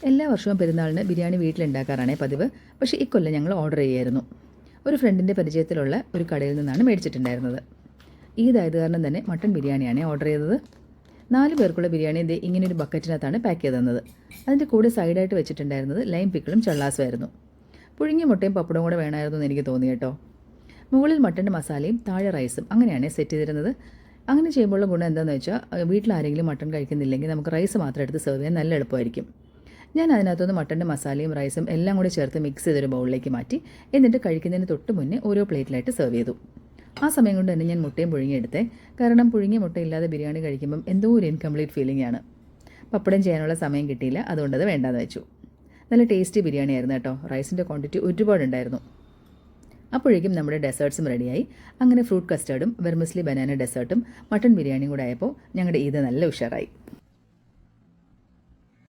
എല്ലാ വർഷവും പെരുന്നാളിന് ബിരിയാണി വീട്ടിലുണ്ടാക്കാറാണേ പതിവ്. പക്ഷേ ഇക്കൊല്ലം ഞങ്ങൾ ഓർഡർ ചെയ്യായിരുന്നു. ഒരു ഫ്രണ്ടിൻ്റെ പരിചയത്തിലുള്ള ഒരു കടയിൽ നിന്നാണ് മേടിച്ചിട്ടുണ്ടായിരുന്നത്. ഈദായത് കാരണം തന്നെ മട്ടൺ ബിരിയാണിയാണ് ഓർഡർ ചെയ്തത്. 4 പേർക്കുള്ള ബിരിയാണി ഇങ്ങനെ ഒരു ബക്കറ്റിനകത്താണ് പാക്ക് ചെയ്ത് തന്നത്. അതിൻ്റെ കൂടെ സൈഡായിട്ട് വെച്ചിട്ടുണ്ടായിരുന്നത് ലൈം പിക്കിളും ചള്ളാസുമായിരുന്നു. പുഴുങ്ങിയ മുട്ടയും പപ്പടവും കൂടെ വേണമായിരുന്നു എന്ന് എനിക്ക് തോന്നി കേട്ടോ. മുകളിൽ മട്ടൻ്റെ മസാലയും താഴെ റൈസും അങ്ങനെയാണ് സെറ്റ് ചെയ്തിരുന്നത്. അങ്ങനെ ചെയ്യുമ്പോഴുള്ള ഗുണം എന്താണെന്ന് വെച്ചാൽ വീട്ടിലാരെങ്കിലും മട്ടൺ കഴിക്കുന്നില്ലെങ്കിൽ നമുക്ക് റൈസ് മാത്രം എടുത്ത് സെർവ് ചെയ്യാൻ നല്ല എളുപ്പമായിരിക്കും. ഞാൻ അതിനകത്തുനിന്ന് മട്ടൻ്റെ മസാലയും റൈസും എല്ലാം കൂടി ചേർത്ത് മിക്സ് ചെയ്തൊരു ബൗളിലേക്ക് മാറ്റി, എന്നിട്ട് കഴിക്കുന്നതിന് തൊട്ട് മുന്നേ ഓരോ പ്ലേറ്റിലായിട്ട് സെർവ് ചെയ്തു. ആ സമയം കൊണ്ട് തന്നെ ഞാൻ മുട്ടയും പുഴുങ്ങിയെടുത്തേ. കാരണം പുഴുങ്ങിയ മുട്ടയില്ലാതെ ബിരിയാണി കഴിക്കുമ്പം എന്തോ ഒരു ഇൻകംപ്ലീറ്റ് ഫീലിംഗ് ആണ്. പപ്പടം ചെയ്യാനുള്ള സമയം കിട്ടിയില്ല, അതുകൊണ്ടത് വേണ്ടാന്ന് വെച്ചു. നല്ല ടേസ്റ്റി ബിരിയാണി ആയിരുന്നു കേട്ടോ. റൈസിൻ്റെ ക്വാണ്ടിറ്റി ഒരുപാടുണ്ടായിരുന്നു. അപ്പോഴേക്കും നമ്മുടെ ഡെസേർട്ട്സും റെഡിയായി. അങ്ങനെ ഫ്രൂട്ട് കസ്റ്റേർഡും വെർമിസ്ലി ബനാന ഡെസേർട്ടും മട്ടൺ ബിരിയാണിയും കൂടെ ആയപ്പോൾ ഞങ്ങളുടെ ഈദ് നല്ല ഉഷാറായി.